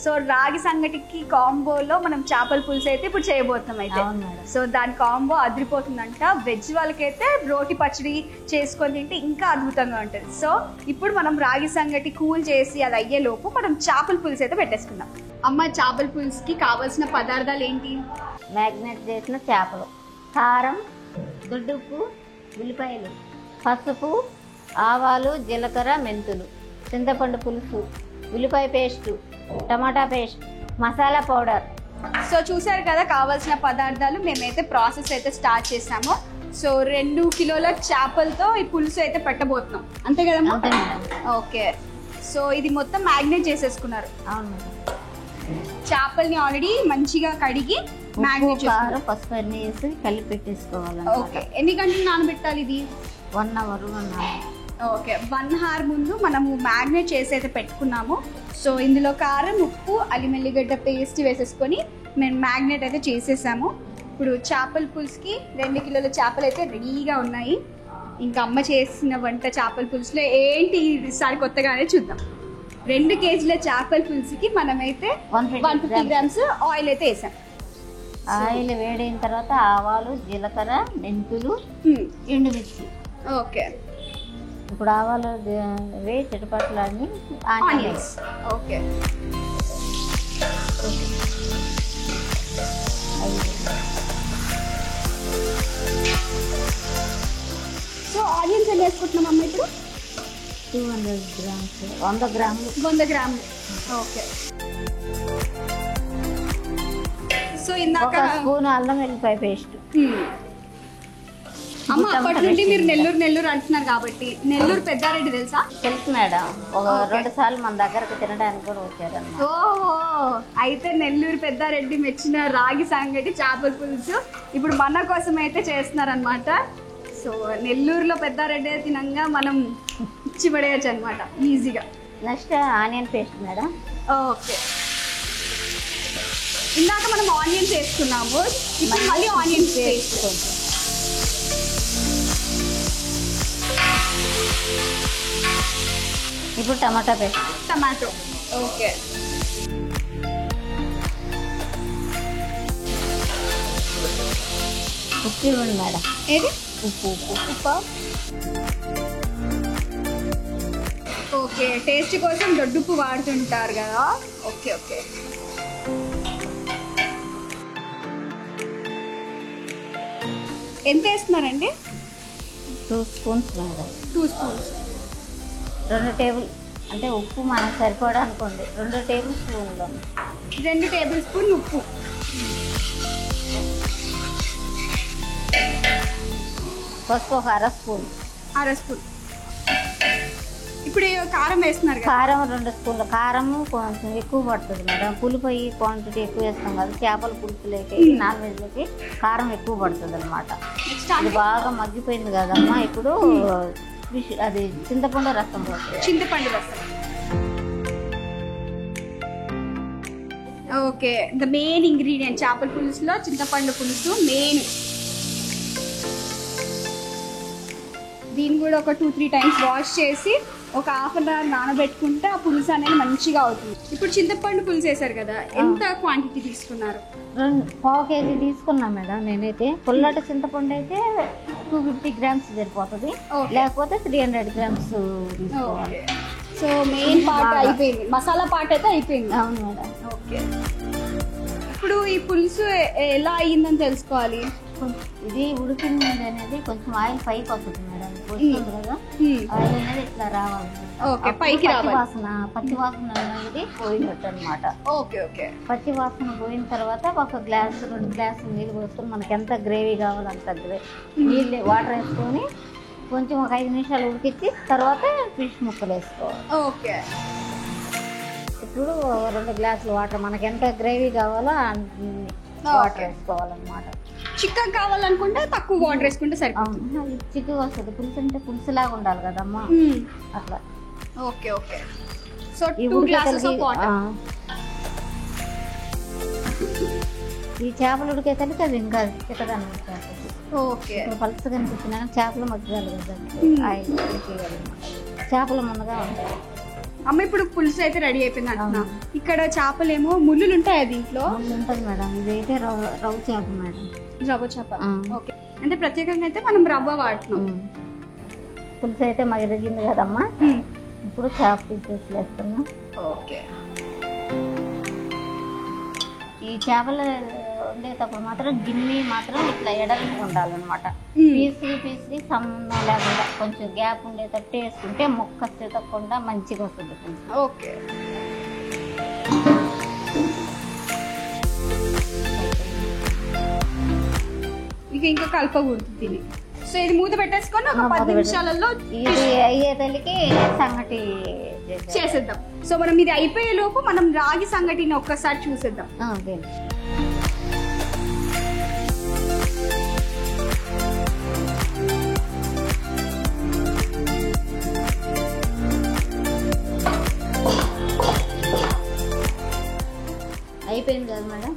So రాగి సంగటికి కాంబోలో మనం చేపల పులుసు అయితే ఇప్పుడు చేయబోతున్నాం అయితే. సో దాని కాంబో అదిరిపోతుందంట. వెజ్ వాళ్ళకైతే రోటి పచ్చడి చేసుకొని తింటే ఇంకా అద్భుతంగా ఉంటుంది. సో ఇప్పుడు మనం రాగి సంగటి కూల్ చేసి అది అయ్యే లోపు మనం చేపల పులుసు అయితే పెట్టేసుకుందాం. అమ్మ, చేపల పులుసుకి కావాల్సిన పదార్థాలు ఏంటి? మ్యాగ్నేట్ చేసిన చేపలు, కారం, దొడ్డుప్పు, ఉల్లిపాయలు, పసుపు, ఆవాలు, జీలకర్ర, మెంతులు, చింతపండు పులుసు, ఉల్లిపాయ పేస్టు, టమాటా పేస్ట్, మసాలా పౌడర్. సో చూసారు కదా కావాల్సిన పదార్థాలు. మేమైతే ప్రాసెస్ అయితే స్టార్ట్ చేసాము. సో 2 కిలోల చేపలతో ఈ పులుసు అయితే పెట్టబోతున్నాం, అంతే కదమ్మా? ఓకే. సో ఇది మొత్తం మ్యాగ్నేట్ చేసేసుకున్నారు. అవును. చేపల్ని ఆల్రెడీ మంచిగా కడిగి మ్యాగ్నేట్ చేసి పసుపు అన్ని వేసి కలిపి పెట్టేసుకోవాలి. ఓకే. ఎన్ని గంటలు నానబెట్టాలి ఇది? 1 అవర్. ఓకే. 1 అవర్ ముందు మనము మ్యాగ్నేట్ చేసి అయితే పెట్టుకున్నాము. సో ఇందులో కారం, ఉప్పు, అల్లం వెల్లిగడ్డ పేస్ట్ వేసేసుకొని మేము మ్యాగ్నేట్ అయితే చేసేసాము. ఇప్పుడు చేపల పులుసుకి 2 కిలోల చేపలు అయితే రెడీగా ఉన్నాయి. ఇంకా అమ్మ చేసిన వంట చేపల పులుసులో ఏంటి ఈసారి కొత్తగానే చూద్దాం. 2 కేజీల చేపల పులుసుకి మనమైతే 150 గ్రామ్స్ ఆయిల్ అయితే వేసాం. ఆయిల్ వేడైన తర్వాత ఆవాలు, జీలకర్ర, మెంతులు, ఎండుమిర్చి. ఓకే. ఇప్పుడు ఆవాలు చిటపట్లాడి ఆనియన్స్. ఓకే. సో ఆనియన్స్ ఎన్ని వేసుకుంటున్నాం అమ్మ ఇప్పుడు? 200 గ్రామ్స్, 100 గ్రాములు. 100 గ్రాములు. ఓకే. సో ఇందాక స్పూన్ అల్లం వెల్లిపాయ పేస్ట్. అమ్మ, అప్పటి నుండి మీరు నెల్లూరు అంటున్నారు కాబట్టి నెల్లూరు పెద్దారెడ్డి తెలుసా? తెలుసు మేడం. ఒక 2 సార్లు మన దగ్గరకు తినడానికి కూడా వచ్చారన్నమాట. ఓహో, అయితే నెల్లూరు పెద్దారెడ్డి మెచ్చిన రాగి సంగటి చేపల పులుసు ఇప్పుడు మన కోసం అయితే చేస్తున్నారనమాట. సో నెల్లూరులో పెద్దారెడ్డి తినంగా మనం ఇచ్చి పడేయచ్చు అనమాట ఈజీగా. Next onion paste madam. Okay. ఇందాక మనం ఆనియన్స్ వేసుకున్నాము, ఇప్పుడు మళ్ళీ ఆనియన్స్ పేస్ట్. ఇప్పుడు టమాటా పేస్ట్. టమాటో. ఓకే. ఉప్పు ఇవ్వండి మేడం. ఏది? ఉప్పు. ఓకే. టేస్ట్ కోసం దొడ్డుప్పు వాడుతుంటారు కదా. ఓకే. ఓకే. ఎంత వేస్తున్నారండి? 2 స్పూన్స్ మేడం. 2 స్పూన్స్. 2 టేబుల్ అంటే ఉప్పు మనకు సరిపడా అనుకోండి. 2 టేబుల్ స్పూన్లు. 2 టేబుల్ స్పూన్ ఉప్పు. పసుపు ఒక 1/2 స్పూన్. 1/2 స్పూన్. ఇప్పుడు కారం వేస్తున్నారు కదా? కారం 2 స్పూన్లు. కారం కొంచెం ఎక్కువ పడుతుంది మేడం. పులుపు క్వాంటిటీ ఎక్కువ వేస్తాం కదా చేపల పులుసులోకి, నాన్ వెజ్లోకి కారం ఎక్కువ పడుతుంది అనమాట. ఇది బాగా మగ్గిపోయింది కదమ్మా. ఇప్పుడు అది చింతపండు రసం పోతుంది. చింతపండు రసం. ఓకే. ద మెయిన్ ఇంగ్రీడియంట్ చేపల పులుసులో చింతపండు పులుసు మెయిన్. దీన్ని కూడా ఒక 2-3 టైమ్స్ వాష్ చేసి ఒక 1/2 అవర్ నానబెట్టుకుంటే ఆ పులుసు అనేది మంచిగా అవుతుంది. ఇప్పుడు చింతపండు పులుసు వేసారు కదా, ఎంత క్వాంటిటీ తీసుకున్నారు? 1/4 కేజీ తీసుకున్నా మేడం నేనైతే. పుల్లటి చింతపండు అయితే 250 గ్రామ్స్ సరిపోతుంది, లేకపోతే 300 గ్రామ్స్ తీసుకోవాలి. సో మెయిన్ పార్ట్ అయిపోయింది, మసాలా పార్ట్ అయితే అయిపోయింది. అవును మేడం. ఓకే. ఇప్పుడు ఈ పులుసు ఎలా అయ్యిందని తెలుసుకోవాలి. ఇది ఉడికింది అనేది కొంచెం ఆయిల్ పైకి వస్తుంది మేడం. వస్తుంది కదా ఆయిల్ అనేది ఇట్లా రావాలి. ఓకే, పైకి రావాలి. పచ్చి వాసన అనేది పోయినట్టు అనమాట. ఓకే. ఓకే. పచ్చి వాసన పోయిన తర్వాత 1 గ్లాస్ 2 గ్లాసులు నీళ్ళు పోసుకొని మనకి ఎంత గ్రేవీ కావాలో అంత నీళ్ళు వాటర్ వేసుకొని కొంచెం ఒక 5 నిమిషాలు ఉడికించి తర్వాత ఫిష్ ముక్కలు వేసుకోవాలి. ఓకే. ఇప్పుడు 2 గ్లాసులు వాటర్ మనకి ఎంత గ్రేవీ కావాలో వాటర్ వేసుకోవాలన్నమాట. చికెన్ కావాలనుకుంటే తక్కువ వాటర్ వేసుకుంటే సరిపోతుంది. చికెన్ వస్తుంది. పులుసు అంటే పులుసులాగా ఉండాలి కదమ్మా, అట్లా. Okay. Okay. So 2 glasses of water. ఈ చేపలు ఉడికేసరికి అది ఇంకా చిక్కదనం చేపలు. ఓకే. పలుసు కనిపించిన చేపలు మగ్గాలి కదా, ఆయిల్ చేపలు ముందుగా ఉంటాయి. అమ్మ ఇప్పుడు పులుసు అయితే రెడీ అయిపోయింది అంటున్నా. ఇక్కడ చేపలేమో ముళ్ళులు ఉంటాయి దీంట్లో. ఉంటుంది మేడం, ఇదైతే రవ్వ చేప మేడం. రవ్వ చేప. ఓకే, అంటే ప్రత్యేకంగా అయితే మనం రవ్వ వాడుతున్నాం. పులుసు అయితే మగిలింది కదమ్మా, ఇప్పుడు చేప పీసెస్ వేస్తున్నాం. ఓకే, ఈ చేపలు వండేటప్పుడు మాత్రం గిన్నె మాత్రం ఇట్లా ఎడలికి ఉండాలన్నమాట. పీసులు సంబంధం లేకుండా కొంచెం గ్యాప్ ఉండేటట్టు వేసుకుంటే ముక్క తిరగకుండా మంచిగా వస్తుంది. ఓకే, ఇంకా కలపకూడదు తిని. సో ఇది మూత పెట్టేసుకొని ఒక 10 నిమిషాలలో ఇది అయ్యేతల్లికి సంగటి చేసేద్దాం. సో మనం ఇది అయిపోయే లోపు మనం రాగి సంగటిని ఒక్కసారి చూసేద్దాం. ఓకే, అయిపోయింది కదా మేడం.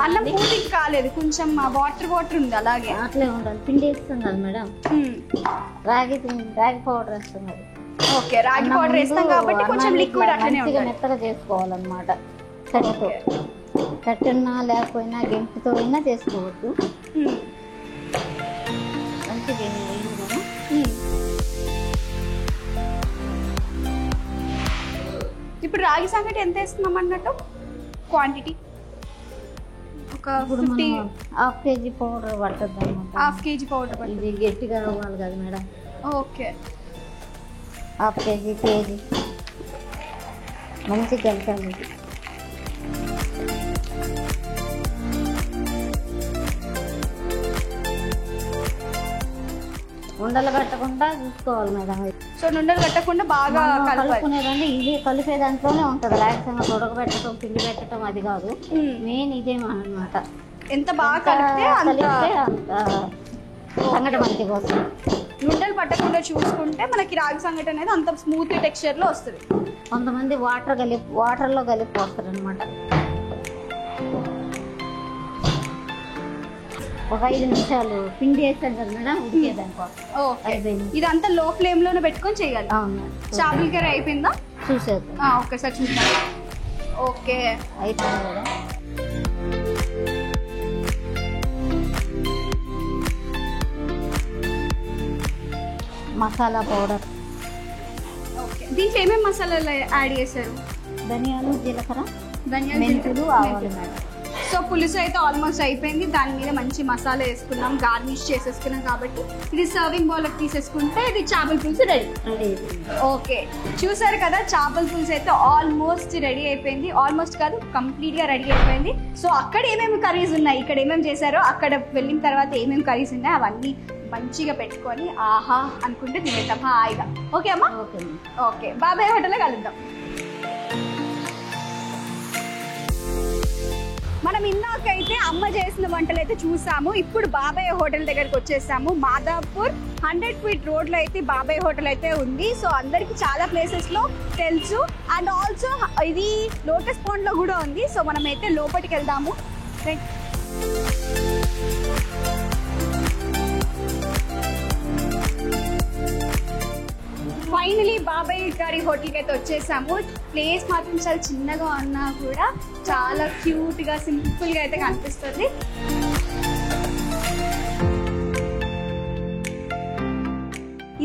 అన్నం పూర్తికి కాలేదు, కొంచెం వాటర్ ఉంది, అలాగే అట్లే ఉండాలి. పిండి వేస్తున్నారు మేడం, రాగి పౌడర్ వేస్తున్నారు. ఓకే, రాగి పౌడర్ వేస్తాం కాబట్టి కొంచెం లిక్విడ్ అట్లనే ఉండాలి. మెత్తగా చేసుకోవాలన్నమాట. కట్టున్నా లేకపోయినా గెంటుతో అయినా చేసుకోవద్దు. మంచిగా ఇప్పుడు రాగి సంగటి ఎంత వేస్తున్నాం అన్నట్టు క్వాంటిటీ? ఒక 50 హాఫ్ కేజీ పౌడర్ పడుతుంది అన్నమాట. Half KG powder. ఇది గట్టిగా అవ్వాలి కదా మేడం. ఓకే, హాఫ్ కేజీ మంచి కలపాలి. ఉండలు కట్టకుండా చూసుకోవాలి మేడం. సో ఉండలు కట్టకుండా బాగా కలుపుకునేదాన్ని ఇది కలిపే దాంట్లోనే ఉంటుంది. లాక్సంగా ఉడకబెట్టడం పిండి పెట్టడం అది కాదు, మెయిన్ ఇదే అన్నమాట. ఎంత బాగా కలిపితే అంత సంగటి మంచిగా వస్తుంది. ఉండలు పట్టకుండా చూసుకుంటే మనకి రాగి సంగటి అనేది అంత స్మూత్ టెక్స్చర్ లో వస్తుంది. కొంతమంది వాటర్లో కలిపి పోస్తారు అనమాట. ఒక 5 నిమిషాలు పిండి వేస్తాం కదా మేడం, ఉడికేదానికి. ఇదంతా లో ఫ్లేమ్ లోనే పెట్టుకొని చేయాలి. అవును, చేపల కర్రీ అయిపోయిందా చూసేది ఒక్కసారి చూద్దాం. ఓకే, అయిపోయింది మేడం. మసాలా పౌడర్. ఓకే, దీంట్లో ఏమేమి మసాలాలు యాడ్ చేశారు? ధనియాలు, జీలకర్ర, మెంతులు, ఆవాలు మేడం. సో పులుసు అయితే ఆల్మోస్ట్ అయిపోయింది. దాని మీద మంచి మసాలా వేసుకున్నాం, గార్నిష్ చేసేసుకున్నాం. కాబట్టి ఇది సర్వింగ్ బౌల్కి తీసేసుకుంటే ఇది చేపల పులుసు రెడీ. ఓకే, చూసారు కదా, చేపల పులుసు అయితే ఆల్మోస్ట్ రెడీ అయిపోయింది. ఆల్మోస్ట్ కాదు, కంప్లీట్గా రెడీ అయిపోయింది. సో అక్కడ ఏమేమి కర్రీస్ ఉన్నాయి, ఇక్కడ ఏమేమి చేశారో, అక్కడ వెళ్ళిన తర్వాత ఏమేమి కర్రీస్ ఉన్నాయి అవన్నీ మంచిగా పెట్టుకొని ఆహా అనుకుంటే తినేద్దాం హాయిగా. ఓకే అమ్మా? ఓకే, బాబాయ్ హోటల్లో కలుద్దాం. మనం ఇందాకైతే అమ్మ చేసిన వంటలు అయితే చూసాము. ఇప్పుడు బాబాయ్ హోటల్ దగ్గరికి వచ్చేసాము. మాదాపూర్ 100 ఫీట్ రోడ్ లో అయితే బాబాయ్ హోటల్ అయితే ఉంది. సో అందరికి చాలా ప్లేసెస్ లో తెలుసు. అండ్ ఆల్సో ఇది లోటస్ పాండ్ లో కూడా ఉంది. సో మనం అయితే లోపలికి వెళ్దాము. ఫైనలీ బాబాయ్ గారి హోటల్కి అయితే వచ్చేసాము. ప్లేస్ మాత్రం చాలా చిన్నగా ఉన్నా కూడా చాలా క్యూట్గా సింపుల్గా అయితే కనిపిస్తుంది.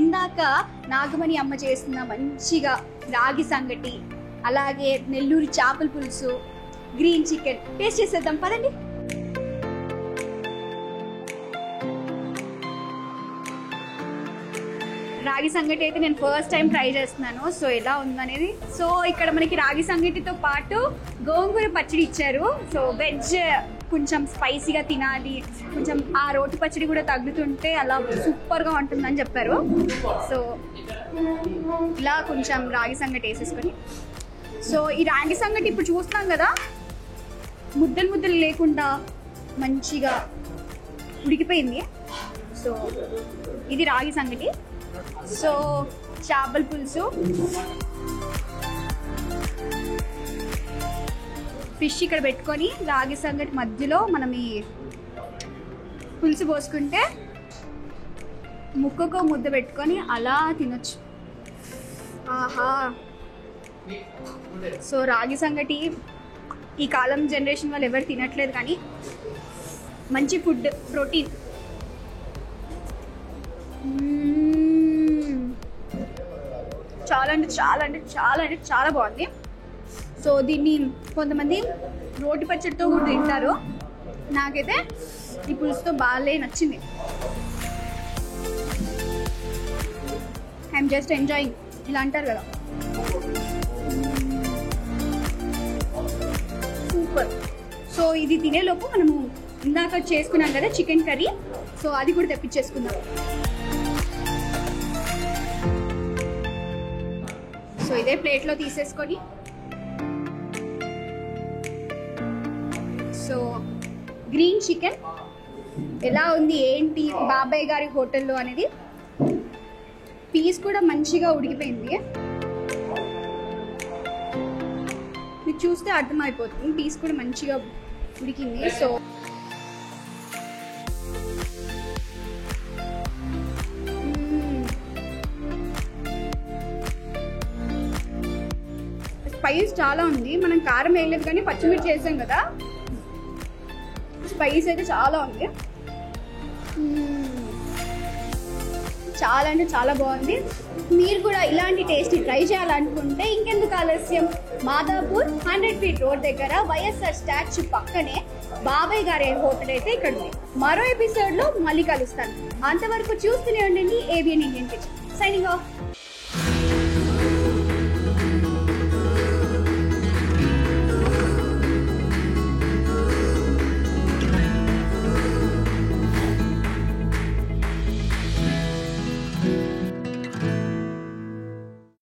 ఇందాక నాగమణి అమ్మ చేసిన మంచిగా రాగి సంగటి, అలాగే నెల్లూరు చేపల పులుసు, గ్రీన్ చికెన్ టేస్ట్ చేసేద్దాం పదండి. రాగి సంగటి అయితే నేను ఫస్ట్ టైం ట్రై చేస్తున్నాను. సో ఎలా ఉందనేది. సో ఇక్కడ మనకి రాగి సంగటితో పాటు గోంగూర పచ్చడి ఇచ్చారు. సో వెజ్ కొంచెం స్పైసీగా తినాలి, కొంచెం ఆ రోటి పచ్చడి కూడా తగ్గుతుంటే అలా సూపర్గా ఉంటుందని చెప్పారు. సో ఇలా కొంచెం రాగి సంగటి వేసేసుకొని, సో ఈ రాగి సంగటి ఇప్పుడు చూస్తున్నాం కదా, ముద్దలు ముద్దలు లేకుండా మంచిగా ఉడికిపోయింది. సో ఇది రాగి సంగటి. సో చేపల పులుసు, ఫిష్ ఇక్కడ పెట్టుకొని రాగి సంగటి మధ్యలో మనం ఈ పులుసు పోసుకుంటే ముక్కకు ముద్ద పెట్టుకొని అలా తినొచ్చు. ఆహా, సో రాగి సంగటి ఈ కాలం జనరేషన్ వాళ్ళు ఎవరు తినట్లేదు, కానీ మంచి ఫుడ్, ప్రోటీన్. చాలా అంటే చాలా అంటే చాలా అంటే చాలా బాగుంది. సో దీన్ని కొంతమంది రోటి పచ్చడితో కూడా తింటారు. నాకైతే ఈ పులుసుతో బాగా నచ్చింది. ఐఎమ్ జస్ట్ ఎంజాయింగ్, ఇలా అంటారు కదా. సూపర్. సో ఇది తినేలోపు మనము ఇందాక చేసుకున్నాం కదా చికెన్ కర్రీ, సో అది కూడా తెప్పించేసుకుందాం. సో ఇదే ప్లేట్లో తీసేసుకొని, సో గ్రీన్ చికెన్ ఎలా ఉంది ఏంటి బాబాయ్ గారి హోటల్లో అనేది, పీస్ కూడా మంచిగా ఉడికిపోయింది. మీకు చూస్తే అర్థమైపోతుంది, పీస్ కూడా మంచిగా ఉడికింది. సో స్పైస్ చాలా ఉంది. మనం కారం వేయలేదు కానీ పచ్చిమిర్చి వేసాం కదా, స్పైస్ అయితే చాలా ఉంది. చాలా అంటే చాలా బాగుంది. మీరు కూడా ఇలాంటి టేస్ట్ ట్రై చేయాలనుకుంటే ఇంకెందుకు ఆలస్యం, మాదాపూర్ 100 ఫీట్ రోడ్ దగ్గర వైఎస్ఆర్ స్టాచ్యూ పక్కనే బాబాయ్ గారి హోటల్ అయితే ఇక్కడ ఉంది. మరో ఎపిసోడ్లో మళ్ళీ కలుస్తాను. అంతవరకు చూస్తూనే ఉండండి ABN Indian kitchen. Signing off.